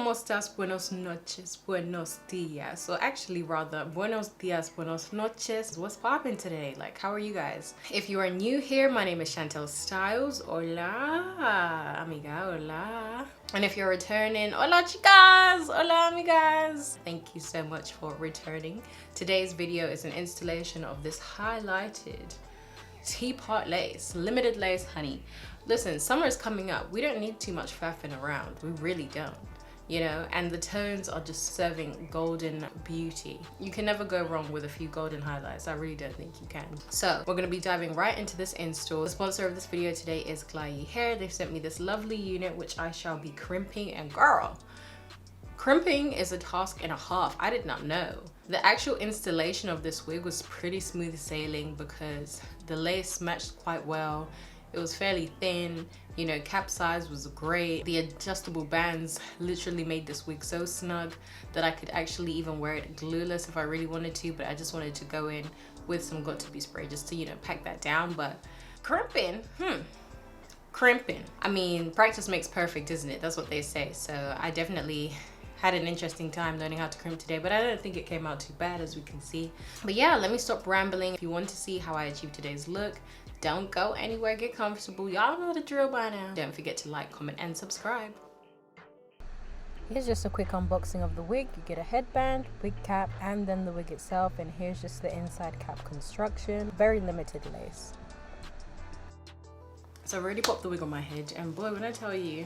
¿Cómo estás? Buenos noches, buenos días. So actually rather, buenos dias, buenos noches. What's poppin' today? Like, how are you guys? If you are new here, my name is Shantell Styles. Hola, amiga, hola. And if you're returning, hola chicas, hola amigas. Thank you so much for returning. Today's video is an installation of this highlighted teapot lace, limited lace, honey. Listen, summer is coming up. We don't need too much faffing around. We really don't, you know, and the tones are just serving golden beauty. You can never go wrong with a few golden highlights. I really don't think you can. So we're gonna be diving right into this install. The sponsor of this video today is Klaiyi Hair. They've sent me this lovely unit, which I shall be crimping, and girl, crimping is a task and a half. I did not know. The actual installation of this wig was pretty smooth sailing because the lace matched quite well. It was fairly thin, you know, cap size was great. The adjustable bands literally made this wig so snug that I could actually even wear it glueless if I really wanted to, but I just wanted to go in with some got2b spray just to, you know, pack that down. But crimping, crimping. I mean, practice makes perfect, isn't it? That's what they say. So I definitely had an interesting time learning how to crimp today, but I don't think it came out too bad, as we can see. But yeah, let me stop rambling. If you want to see how I achieved today's look, don't go anywhere, get comfortable. Y'all know the drill by now. Don't forget to like, comment, and subscribe. Here's just a quick unboxing of the wig. You get a headband, wig cap, and then the wig itself. And here's just the inside cap construction. Very limited lace. So I've already popped the wig on my head, and boy, when I tell you,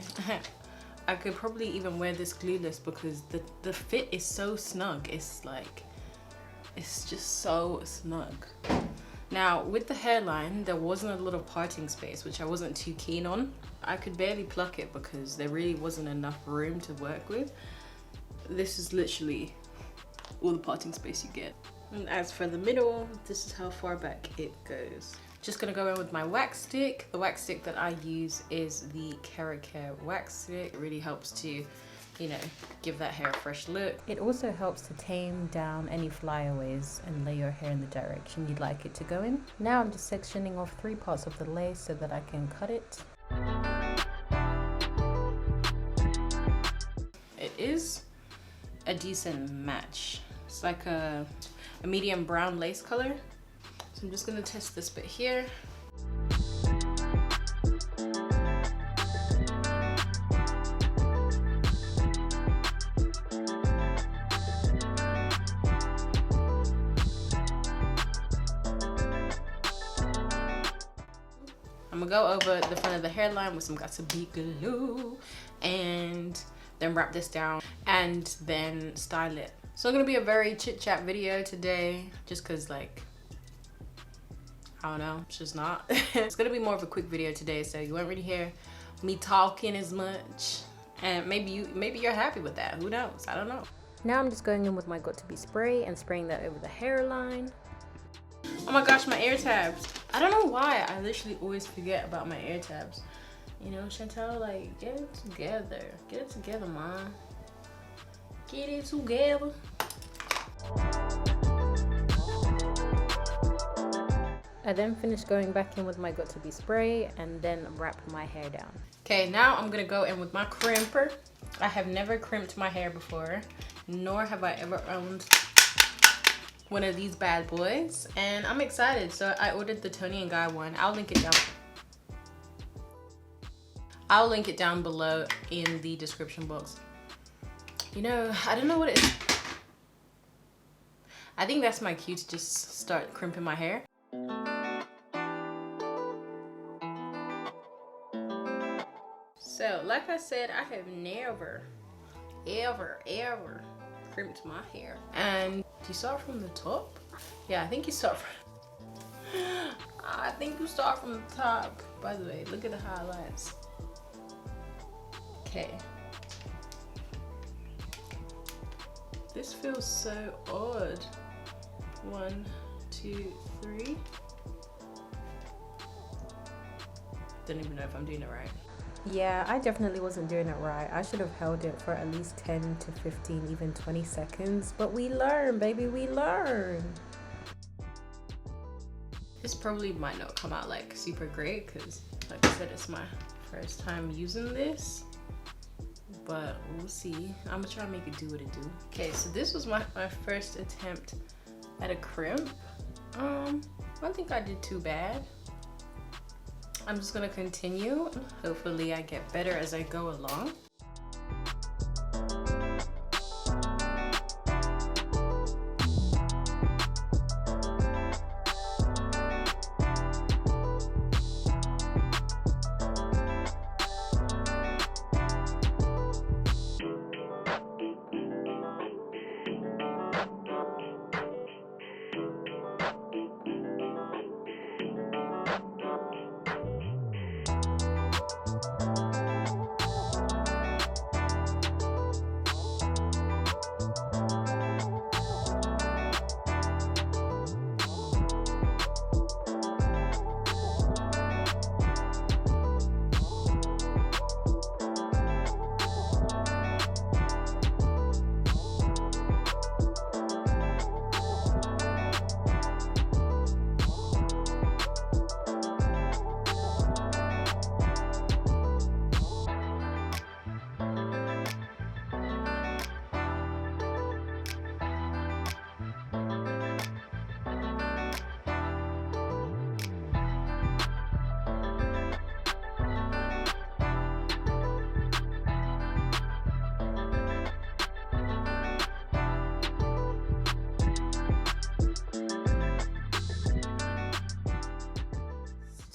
I could probably even wear this glueless because the fit is so snug. It's like, it's just so snug. Now with the hairline, there wasn't a lot of parting space, which I wasn't too keen on. I could barely pluck it because there really wasn't enough room to work with. This is literally all the parting space you get. And as for the middle, this is how far back it goes. Just gonna go in with my wax stick. The wax stick that I use is the Care wax stick. It really helps to, you know, give that hair a fresh look. It also helps to tame down any flyaways and lay your hair in the direction you'd like it to go in. Now I'm just sectioning off 3 parts of the lace so that I can cut it. It is a decent match. It's like a medium brown lace color. So I'm just gonna test this bit here. I'm gonna go over the front of the hairline with some got2b glue and then wrap this down and then style it. So it's gonna be a very chit chat video today, just cause like, I don't know, it's just not. It's gonna be more of a quick video today, so you won't really hear me talking as much. And maybe you're happy with that, who knows, I don't know. Now I'm just going in with my got2b spray and spraying that over the hairline. Oh my gosh, my ear tabs. I don't know why, I literally always forget about my ear tabs. You know, Shantell, like, get it together. Get it together, mom. Get it together. I then finished going back in with my got2b spray and then wrap my hair down. Okay, now I'm gonna go in with my crimper. I have never crimped my hair before, nor have I ever owned one of these bad boys, and I'm excited. So I ordered the Toni & Guy one. I'll link it down below in the description box. You know, I don't know what it is. I think that's my cue to just start crimping my hair. So like I said, I have never ever crimped my hair. And do you start from the top? Yeah, I think you start from the top. By the way, look at the highlights. Okay. This feels so odd. 1, 2, 3. Don't even know if I'm doing it right. Yeah, I definitely wasn't doing it right. I should have held it for at least 10 to 15, even 20 seconds. But we learn, baby, we learn. This probably might not come out like super great because, like I said, it's my first time using this. but we'll see. I'm gonna try and make it do what it do. Okay, so this was my first attempt at a crimp. I don't think I did too bad. I'm just gonna continue. Hopefully I get better as I go along.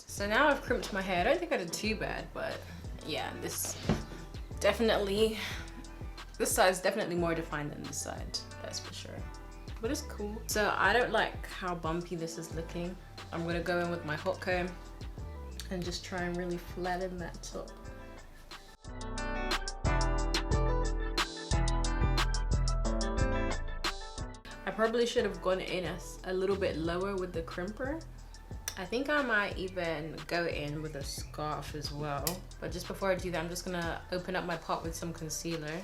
So now I've crimped my hair. I don't think I did too bad, but yeah, this side's definitely more defined than this side, that's for sure. But it's cool. So I don't like how bumpy this is looking. I'm gonna go in with my hot comb and just try and really flatten that top. I probably should have gone in a little bit lower with the crimper. I think I might even go in with a scarf as well. But just before I do that, I'm just gonna open up my pot with some concealer.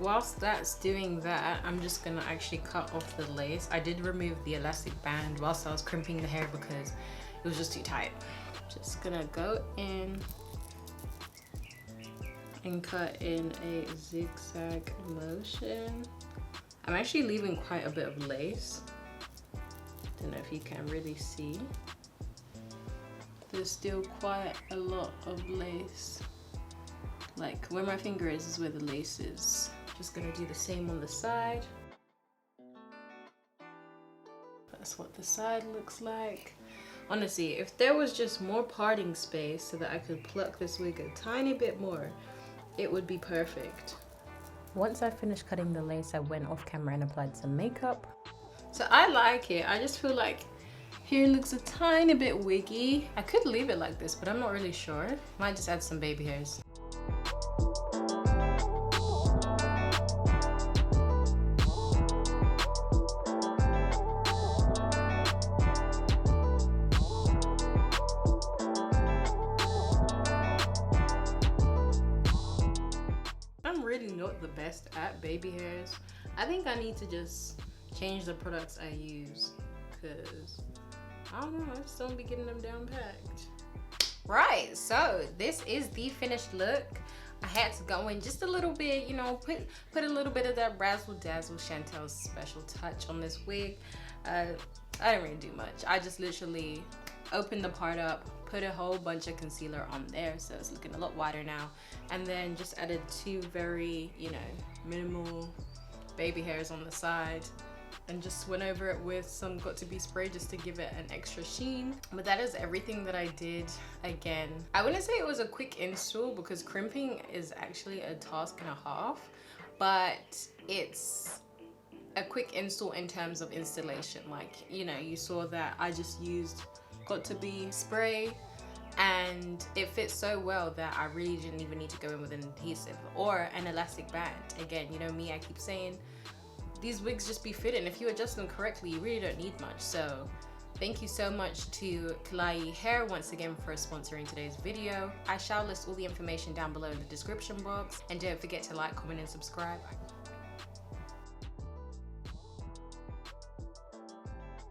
Whilst that's doing that, I'm just gonna actually cut off the lace. I did remove the elastic band whilst I was crimping the hair because it was just too tight. Just gonna go in and cut in a zigzag motion. I'm actually leaving quite a bit of lace. Don't know if you can really see. There's still quite a lot of lace. Like where my finger is where the lace is. Just gonna do the same on the side. That's what the side looks like. Honestly, if there was just more parting space so that I could pluck this wig a tiny bit more, it would be perfect. Once I finished cutting the lace, I went off camera and applied some makeup. So I like it. I just feel like here looks a tiny bit wiggy. I could leave it like this, but I'm not really sure. Might just add some baby hairs. Not the best at baby hairs. I think I need to just change the products I use because I don't know, I just don't be getting them down packed. Right, so this is the finished look. I had to go in just a little bit, you know, put a little bit of that razzle dazzle Shantell's special touch on this wig. I didn't really do much. I just literally opened the part up, put a whole bunch of concealer on there, so it's looking a lot wider now, and then just added two very, you know, minimal baby hairs on the side, and just went over it with some got to be spray just to give it an extra sheen. But that is everything that I did. Again, I wouldn't say it was a quick install because crimping is actually a task and a half, but it's a quick install in terms of installation. Like, you know, you saw that I just used got to be spray and it fits so well that I really didn't even need to go in with an adhesive or an elastic band. Again, you know me, I keep saying these wigs just be fitting. If you adjust them correctly, you really don't need much. So Thank you so much to Klaiyi Hair once again for sponsoring today's video. I shall list all the information down below in the description box, and don't forget to like, comment and subscribe.